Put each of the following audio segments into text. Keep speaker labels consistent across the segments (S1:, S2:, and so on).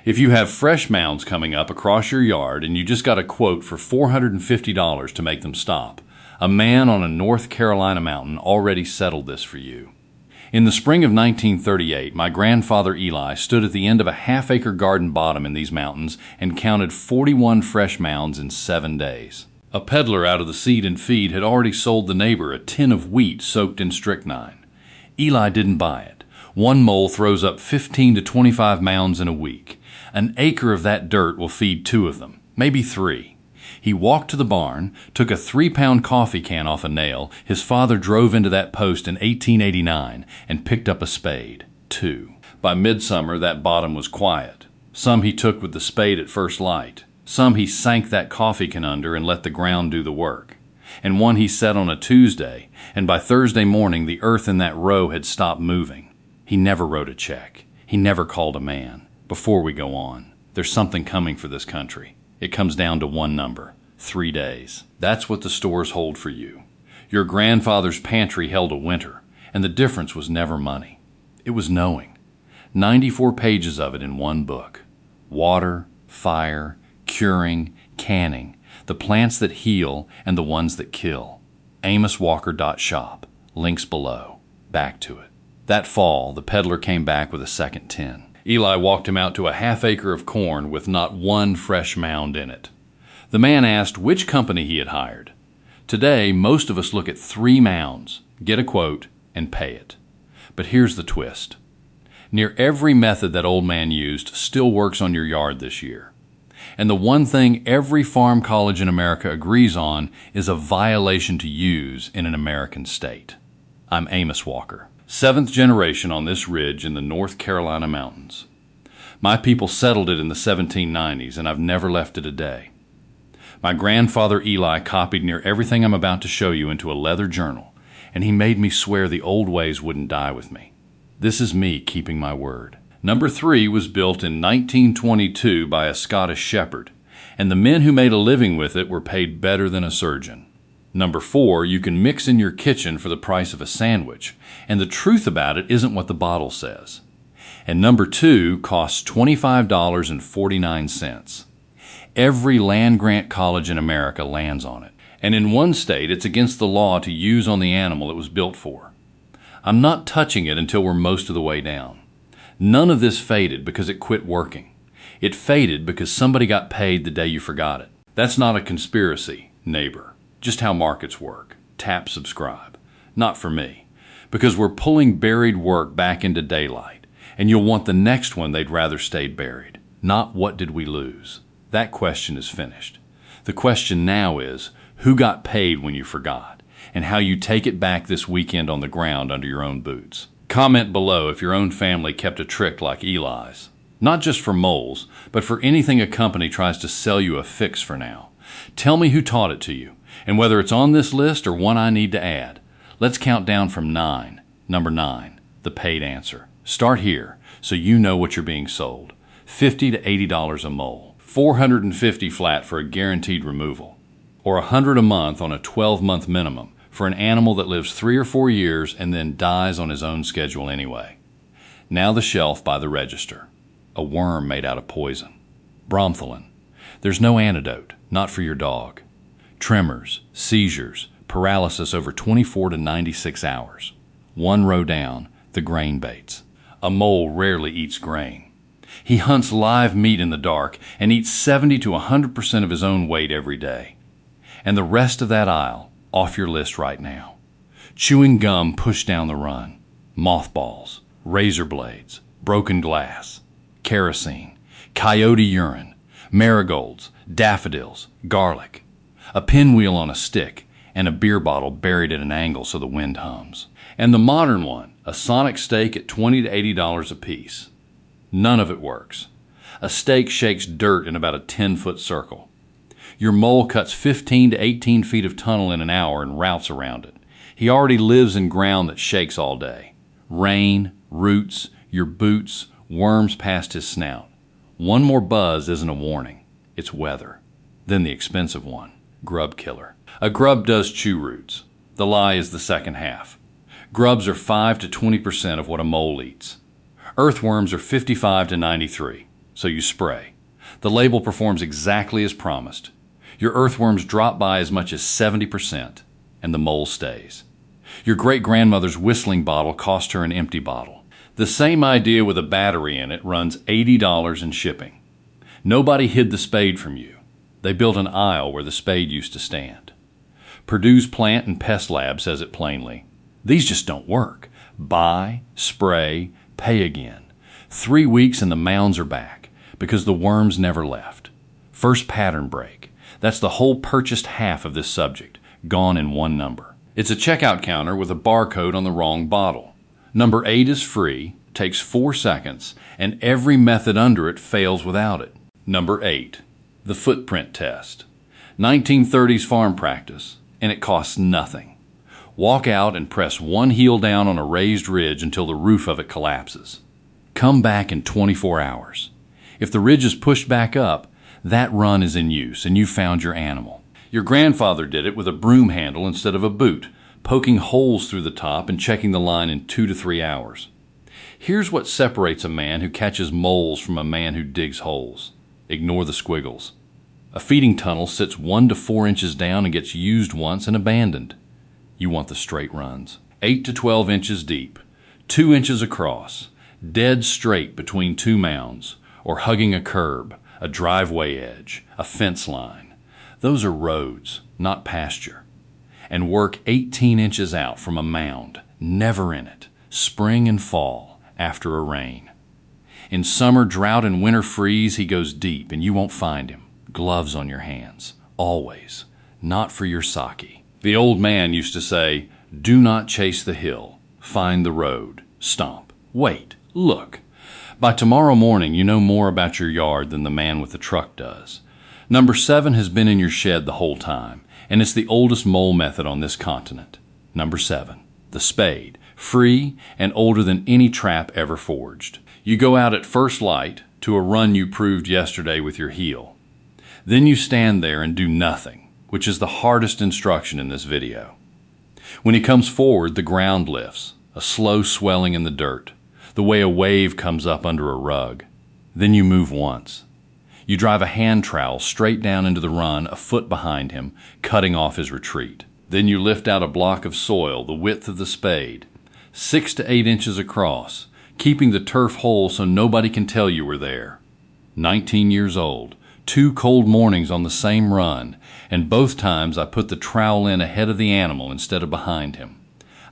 S1: If you have fresh mounds coming up across your yard and you just got a quote for $450 to make them stop, a man on a North Carolina mountain already settled this for you. In the spring of 1938, my grandfather Eli stood at the end of a half-acre garden bottom in these mountains and counted 41 fresh mounds in 7 days. A peddler out of the seed and feed had already sold the neighbor a tin of wheat soaked in strychnine. Eli didn't buy it. One mole throws up 15 to 25 mounds in a week. An acre of that dirt will feed 2 of them, maybe 3. He walked to the barn, took a 3-pound coffee can off a nail. His father drove into that post in 1889 and picked up a spade, 2. By midsummer, that bottom was quiet. Some he took with the spade at first light. Some he sank that coffee can under and let the ground do the work. And one he set on a Tuesday, and by Thursday morning the earth in that row had stopped moving. He never wrote a check. He never called a man. Before we go on, there's something coming for this country. It comes down to one number: 3 days. That's what the stores hold for you. Your grandfather's pantry held a winter, and the difference was never money. It was knowing. 94 pages of it in one book. Water, fire, curing, canning, the plants that heal and the ones that kill. AmosWalker.shop. Links below. Back to it. That fall, the peddler came back with a second tin. Eli walked him out to a half-acre of corn with not one fresh mound in it. The man asked which company he had hired. Today, most of us look at 3 mounds, get a quote, and pay it. But here's the twist. Near every method that old man used still works on your yard this year. And the one thing every farm college in America agrees on is a violation to use in an American state. I'm Amos Walker, 7th generation on this ridge in the North Carolina mountains. My people settled it in the 1790s, and I've never left it a day. My grandfather Eli copied near everything I'm about to show you into a leather journal, and he made me swear the old ways wouldn't die with me. This is me keeping my word. Number 3 was built in 1922 by a Scottish shepherd, and the men who made a living with it were paid better than a surgeon. Number 4, you can mix in your kitchen for the price of a sandwich, and the truth about it isn't what the bottle says. And number 2 costs $25.49. Every land-grant college in America lands on it, and in one state it's against the law to use on the animal it was built for. I'm not touching it until we're most of the way down. None of this faded because it quit working. It faded because somebody got paid the day you forgot it. That's not a conspiracy, neighbor. Just how markets work. Tap subscribe. Not for me. Because we're pulling buried work back into daylight, and you'll want the next one they'd rather stayed buried. Not what did we lose. That question is finished. The question now is, who got paid when you forgot, and how you take it back this weekend on the ground under your own boots. Comment below if your own family kept a trick like Eli's. Not just for moles, but for anything a company tries to sell you a fix for now. Tell me who taught it to you, and whether it's on this list or one I need to add. Let's count down from 9. Number 9, the paid answer. Start here so you know what you're being sold. $50 to $80 a mole. $450 flat for a guaranteed removal. Or $100 a month on a 12-month minimum for an animal that lives 3 or 4 years and then dies on his own schedule anyway. Now the shelf by the register. A worm made out of poison. Bromtholin. There's no antidote, not for your dog. Tremors, seizures, paralysis over 24 to 96 hours. 1 row down, the grain baits. A mole rarely eats grain. He hunts live meat in the dark and eats 70 to 100% of his own weight every day. And the rest of that aisle, off your list right now. Chewing gum pushed down the run. Mothballs, razor blades, broken glass, kerosene, coyote urine, marigolds, daffodils, garlic. A pinwheel on a stick, and a beer bottle buried at an angle so the wind hums. And the modern one, a sonic steak at $20 to $80 a piece. None of it works. A steak shakes dirt in about a 10-foot circle. Your mole cuts 15 to 18 feet of tunnel in an hour and routes around it. He already lives in ground that shakes all day. Rain, roots, your boots, worms past his snout. One more buzz isn't a warning. It's weather. Then the expensive one. Grub killer. A grub does chew roots. The lie is the second half. Grubs are 5 to 20% of what a mole eats. Earthworms are 55 to 93. so you spray. The label performs exactly as promised. Your earthworms drop by as much as 70%, and the mole stays. Your great-grandmother's whistling bottle cost her an empty bottle. The same idea with a battery in it runs $80 in shipping. Nobody hid the spade from you. They built an aisle where the spade used to stand. Purdue's Plant and Pest Lab says it plainly. These just don't work. Buy, spray, pay again. 3 weeks and the mounds are back because the worms never left. First pattern break. That's the whole purchased half of this subject, gone in one number. It's a checkout counter with a barcode on the wrong bottle. Number 8 is free, takes 4 seconds, and every method under it fails without it. Number 8, the footprint test. 1930s farm practice, and it costs nothing. Walk out and press one heel down on a raised ridge until the roof of it collapses. Come back in 24 hours. If the ridge is pushed back up, that run is in use and you found your animal. Your grandfather did it with a broom handle instead of a boot, poking holes through the top and checking the line in 2 to 3 hours. Here's what separates a man who catches moles from a man who digs holes. Ignore the squiggles. A feeding tunnel sits 1 to 4 inches down and gets used once and abandoned. You want the straight runs. 8 to 12 inches deep, 2 inches across, dead straight between 2 mounds, or hugging a curb, a driveway edge, a fence line. Those are roads, not pasture. And work 18 inches out from a mound, never in it, spring and fall, after a rain. In summer drought and winter freeze, he goes deep and you won't find him. Gloves on your hands, always, not for your sake. The old man used to say, do not chase the hill, find the road, stomp, wait, look. By tomorrow morning, you know more about your yard than the man with the truck does. Number 7 has been in your shed the whole time, and it's the oldest mole method on this continent. Number 7, the spade, free and older than any trap ever forged. You go out at first light to a run you proved yesterday with your heel. Then you stand there and do nothing, which is the hardest instruction in this video. When he comes forward, the ground lifts, a slow swelling in the dirt, the way a wave comes up under a rug. Then you move once. You drive a hand trowel straight down into the run a foot behind him, cutting off his retreat. Then you lift out a block of soil the width of the spade, 6 to 8 inches across, keeping the turf whole so nobody can tell you were there. 19 years old, 2 cold mornings on the same run, and both times I put the trowel in ahead of the animal instead of behind him.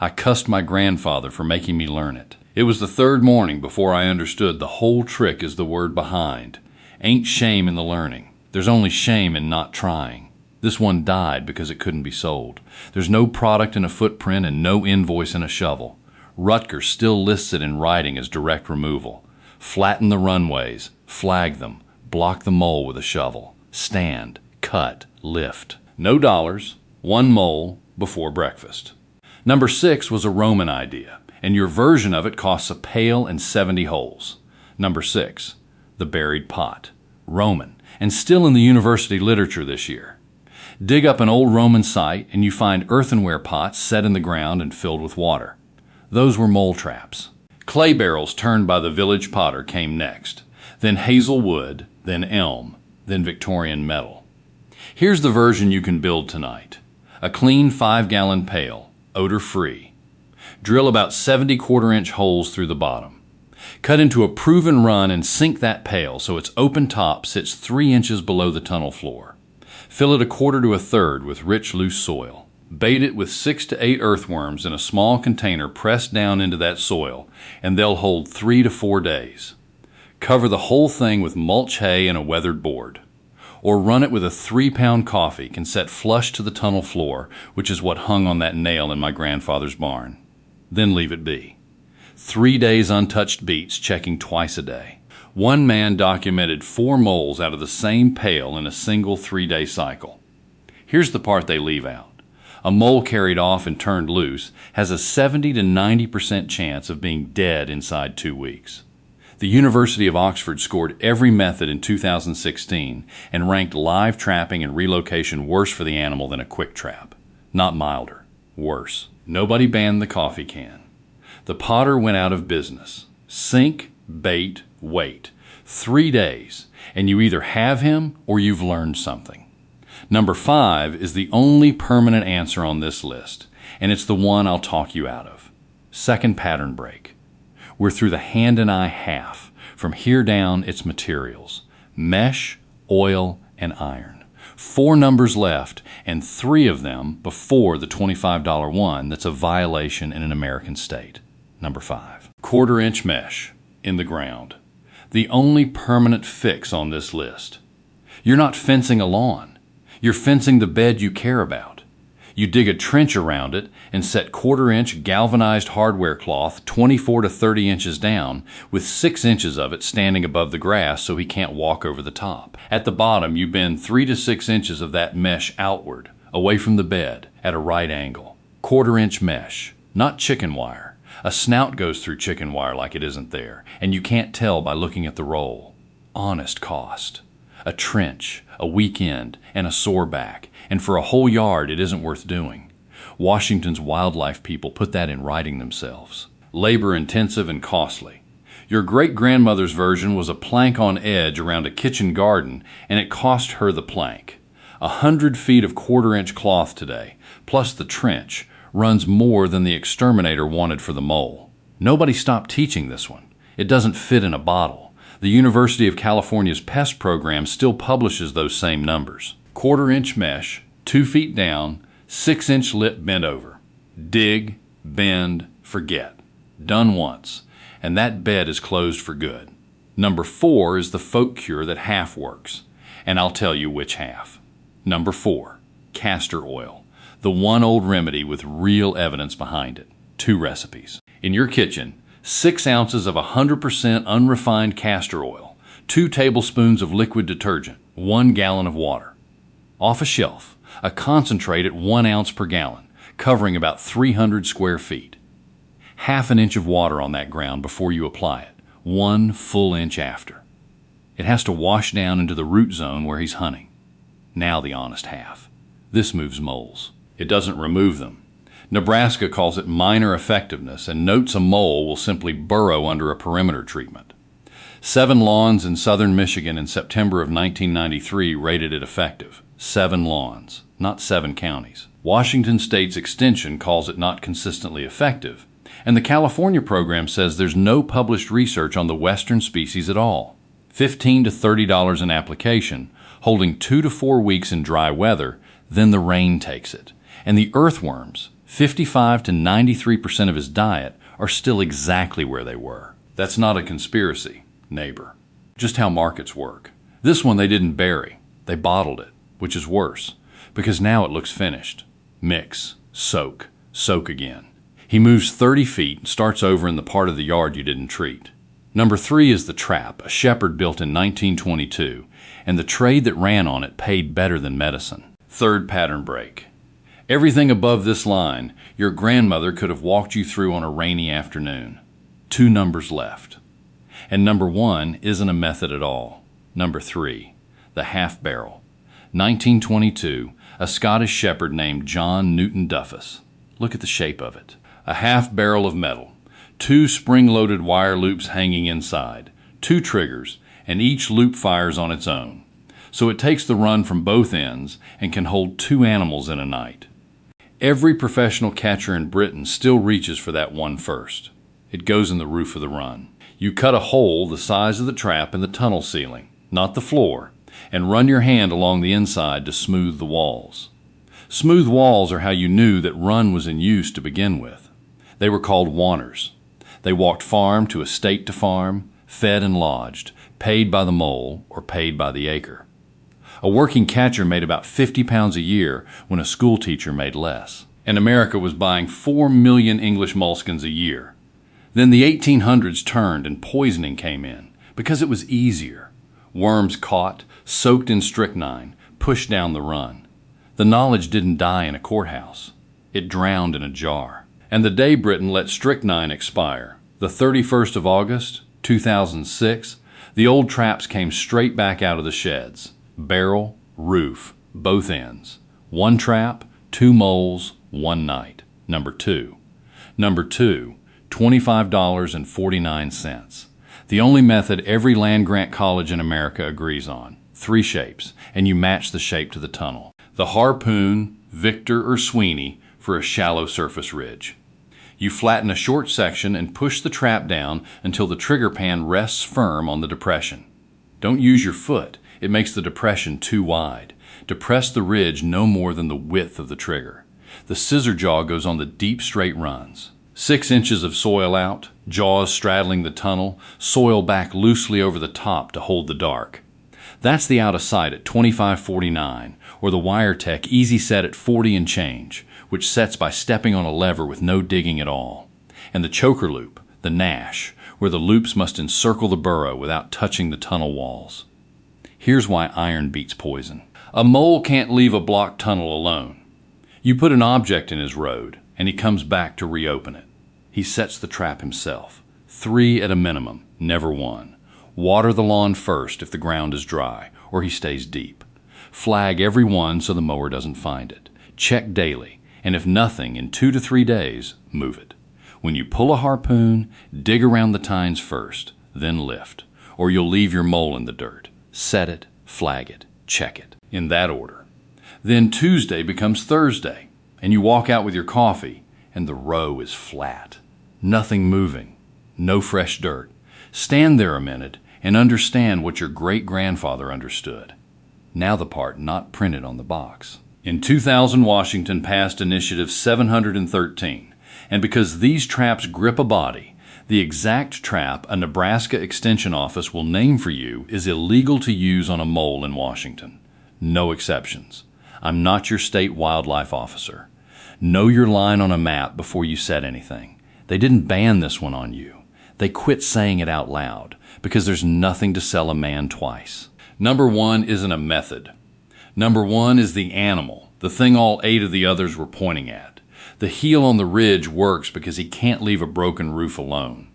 S1: I cussed my grandfather for making me learn it. It was the 3rd morning before I understood the whole trick is the word behind. Ain't shame in the learning. There's only shame in not trying. This one died because it couldn't be sold. There's no product in a footprint and no invoice in a shovel. Rutgers still lists it in writing as direct removal. Flatten the runways, flag them, block the mole with a shovel. Stand, cut, lift. No dollars, 1 mole before breakfast. Number 6 was a Roman idea, and your version of it costs a pail and 70 holes. Number 6, the buried pot. Roman, and still in the university literature this year. Dig up an old Roman site and you find earthenware pots set in the ground and filled with water. Those were mole traps. Clay barrels turned by the village potter came next, then hazel wood, then elm, then Victorian metal. Here's the version you can build tonight. A clean 5-gallon pail, odor-free. Drill about 70 quarter-inch holes through the bottom. Cut into a proven run and sink that pail so its open top sits 3 inches below the tunnel floor. Fill it 1/4 to 1/3 with rich, loose soil. Bait it with 6 to 8 earthworms in a small container pressed down into that soil, and they'll hold 3 to 4 days. Cover the whole thing with mulch hay and a weathered board. Or run it with a 3-pound coffee and set flush to the tunnel floor, which is what hung on that nail in my grandfather's barn. Then leave it be. 3 days untouched beats, checking twice a day. One man documented 4 moles out of the same pail in a single 3-day cycle. Here's the part they leave out. A mole carried off and turned loose has a 70 to 90% chance of being dead inside 2 weeks. The University of Oxford scored every method in 2016 and ranked live trapping and relocation worse for the animal than a quick trap. Not milder, worse. Nobody banned the coffee can. The potter went out of business. Sink, bait, wait. 3 days, and you either have him or you've learned something. Number 5 is the only permanent answer on this list, and it's the one I'll talk you out of. Second pattern break. We're through the hand and eye half. From here down, it's materials: mesh, oil, and iron. 4 numbers left, and 3 of them before the $25 one that's a violation in an American state. Number 5. 1/4-inch mesh in the ground. The only permanent fix on this list. You're not fencing a lawn. You're fencing the bed you care about. You dig a trench around it and set 1/4-inch galvanized hardware cloth 24 to 30 inches down, with 6 inches of it standing above the grass so he can't walk over the top. At the bottom, you bend 3 to 6 inches of that mesh outward, away from the bed, at a right angle. 1/4-inch mesh, not chicken wire. A snout goes through chicken wire like it isn't there, and you can't tell by looking at the roll. Honest cost. A trench, a weekend, and a sore back, and for a whole yard it isn't worth doing. Washington's wildlife people put that in writing themselves. Labor intensive and costly. Your great-grandmother's version was a plank on edge around a kitchen garden, and it cost her the plank. 100 feet of 1/4-inch cloth today, plus the trench, runs more than the exterminator wanted for the mole. Nobody stopped teaching this one. It doesn't fit in a bottle. The University of California's pest program still publishes those same numbers. 1/4-inch mesh, 2 feet down, 6-inch lip bent over. Dig, bend, forget. Done once, and that bed is closed for good. Number 4 is the folk cure that half works, and I'll tell you which half. Number 4, castor oil. The one old remedy with real evidence behind it. 2 recipes. In your kitchen, 6 ounces of 100% unrefined castor oil, 2 tablespoons of liquid detergent, 1 gallon of water. Off a shelf, a concentrate at 1 ounce per gallon, covering about 300 square feet. Half an inch of water on that ground before you apply it, 1 full inch after. It has to wash down into the root zone where he's hunting. Now the honest half. This moves moles. It doesn't remove them. Nebraska calls it minor effectiveness and notes a mole will simply burrow under a perimeter treatment. 7 lawns in southern Michigan in September of 1993 rated it effective. 7 lawns, not 7 counties. Washington State's extension calls it not consistently effective, and the California program says there's no published research on the western species at all. $15 to $30 an application, holding 2 to 4 weeks in dry weather, then the rain takes it. And the earthworms, 55 to 93% of his diet, are still exactly where they were. That's not a conspiracy, neighbor. Just how markets work. This one they didn't bury. They bottled it, which is worse, because now it looks finished. Mix, soak, soak again. He moves 30 feet and starts over in the part of the yard you didn't treat. Number 3 is the trap, a shepherd built in 1922, and the trade that ran on it paid better than medicine. Third pattern break. Everything above this line, your grandmother could have walked you through on a rainy afternoon. 2 numbers left. And number 1 isn't a method at all. Number 3, the half barrel. 1922, a Scottish shepherd named John Newton Duffus. Look at the shape of it. A half barrel of metal, 2 spring-loaded wire loops hanging inside, 2 triggers, and each loop fires on its own. So it takes the run from both ends and can hold 2 animals in a night. Every professional catcher in Britain still reaches for that one first. It goes in the roof of the run. You cut a hole the size of the trap in the tunnel ceiling, not the floor, and run your hand along the inside to smooth the walls. Smooth walls are how you knew that run was in use to begin with. They were called wanners. They walked farm to estate to farm, fed and lodged, paid by the mole or paid by the acre. A working catcher made about 50 pounds a year when a school teacher made less. And America was buying 4 million English moleskins a year. Then the 1800s turned and poisoning came in because it was easier. Worms caught, soaked in strychnine, pushed down the run. The knowledge didn't die in a courthouse. It drowned in a jar. And the day Britain let strychnine expire, the 31st of August, 2006, the old traps came straight back out of the sheds. Barrel, roof, both ends. 1 trap, 2 moles, 1 night. Number 2. Number 2, $25.49. The only method every land-grant college in America agrees on. 3 shapes, and you match the shape to the tunnel. The Harpoon, Victor, or Sweeney for a shallow surface ridge. You flatten a short section and push the trap down until the trigger pan rests firm on the depression. Don't use your foot. It makes the depression too wide. Depress the ridge no more than the width of the trigger. The scissor jaw goes on the deep straight runs. 6 inches of soil out, jaws straddling the tunnel, soil back loosely over the top to hold the dark. That's the out of sight at 2549, or the WireTech easy set at 40 and change, which sets by stepping on a lever with no digging at all. And the choker loop, the Nash, where the loops must encircle the burrow without touching the tunnel walls. Here's why iron beats poison. A mole can't leave a blocked tunnel alone. You put an object in his road, and he comes back to reopen it. He sets the trap himself. 3 at a minimum, never 1. Water the lawn first if the ground is dry, or he stays deep. Flag every one so the mower doesn't find it. Check daily, and if nothing, in 2 to 3 days, move it. When you pull a harpoon, dig around the tines first, then lift, or you'll leave your mole in the dirt. Set it, flag it, check it, in that order. Then Tuesday becomes Thursday, and you walk out with your coffee, and the row is flat. Nothing moving, no fresh dirt. Stand there a minute and understand what your great-grandfather understood. Now the part not printed on the box. In 2000, Washington passed Initiative 713, and because these traps grip a body, the exact trap a Nebraska Extension Office will name for you is illegal to use on a mole in Washington. No exceptions. I'm not your state wildlife officer. Know your line on a map before you set anything. They didn't ban this one on you. They quit saying it out loud because there's nothing to sell a man twice. Number 1 isn't a method. Number 1 is the animal, the thing all 8 of the others were pointing at. The heel on the ridge works because he can't leave a broken roof alone.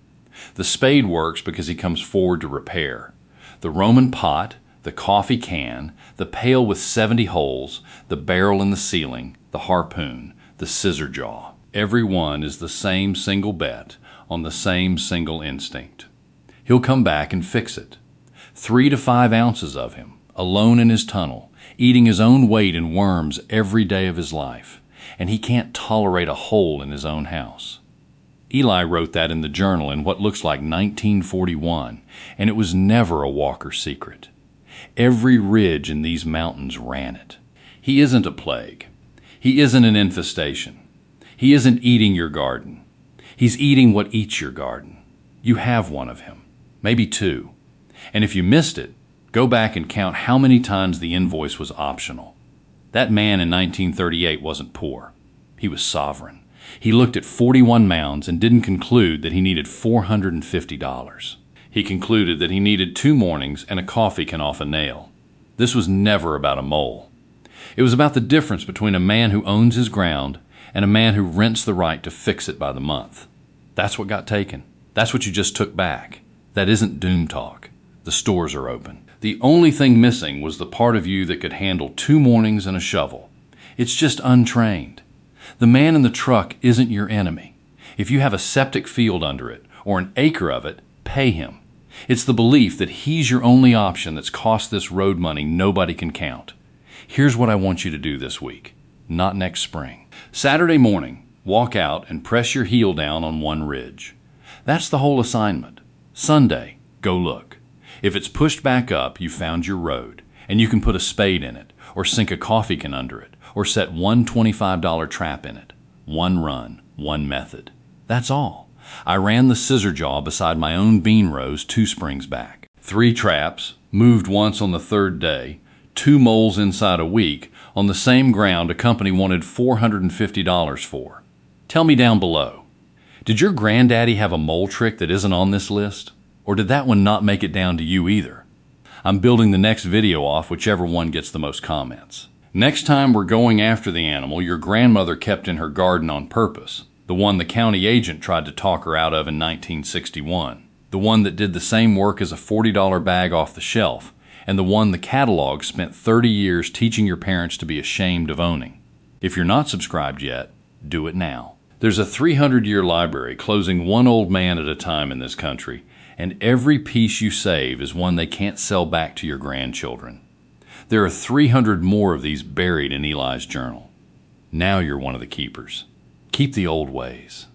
S1: The spade works because he comes forward to repair. The Roman pot, the coffee can, the pail with 70 holes, the barrel in the ceiling, the harpoon, the scissor jaw. Every one is the same single bet on the same single instinct. He'll come back and fix it. 3 to 5 ounces of him, alone in his tunnel, eating his own weight in worms every day of his life, and he can't tolerate a hole in his own house. Eli wrote that in the journal in what looks like 1941, and it was never a Walker secret. Every ridge in these mountains ran it. He isn't a plague. He isn't an infestation. He isn't eating your garden. He's eating what eats your garden. You have one of him, maybe 2. And if you missed it, go back and count how many times the invoice was optional. That man in 1938 wasn't poor. He was sovereign. He looked at 41 mounds and didn't conclude that he needed $450. He concluded that he needed 2 mornings and a coffee can off a nail. This was never about a mole. It was about the difference between a man who owns his ground and a man who rents the right to fix it by the month. That's what got taken. That's what you just took back. That isn't doom talk. The stores are open. The only thing missing was the part of you that could handle 2 mornings and a shovel. It's just untrained. The man in the truck isn't your enemy. If you have a septic field under it, or an acre of it, pay him. It's the belief that he's your only option that's cost this road money nobody can count. Here's what I want you to do this week, not next spring. Saturday morning, walk out and press your heel down on one ridge. That's the whole assignment. Sunday, go look. If it's pushed back up, you found your road, and you can put a spade in it, or sink a coffee can under it, or set one $25 trap in it. One run, one method. That's all. I ran the scissor jaw beside my own bean rows 2 springs back. 3 traps, moved once on the 3rd day, 2 moles inside a week, on the same ground a company wanted $450 for. Tell me down below, did your granddaddy have a mole trick that isn't on this list? Or did that one not make it down to you either? I'm building the next video off whichever one gets the most comments. Next time we're going after the animal your grandmother kept in her garden on purpose, the one the county agent tried to talk her out of in 1961, the one that did the same work as a $40 bag off the shelf, and the one the catalog spent 30 years teaching your parents to be ashamed of owning. If you're not subscribed yet, do it now. There's a 300-year library closing one old man at a time in this country, And every piece you save is one they can't sell back to your grandchildren. There are 300 more of these buried in Eli's journal. Now you're one of the keepers. Keep the old ways.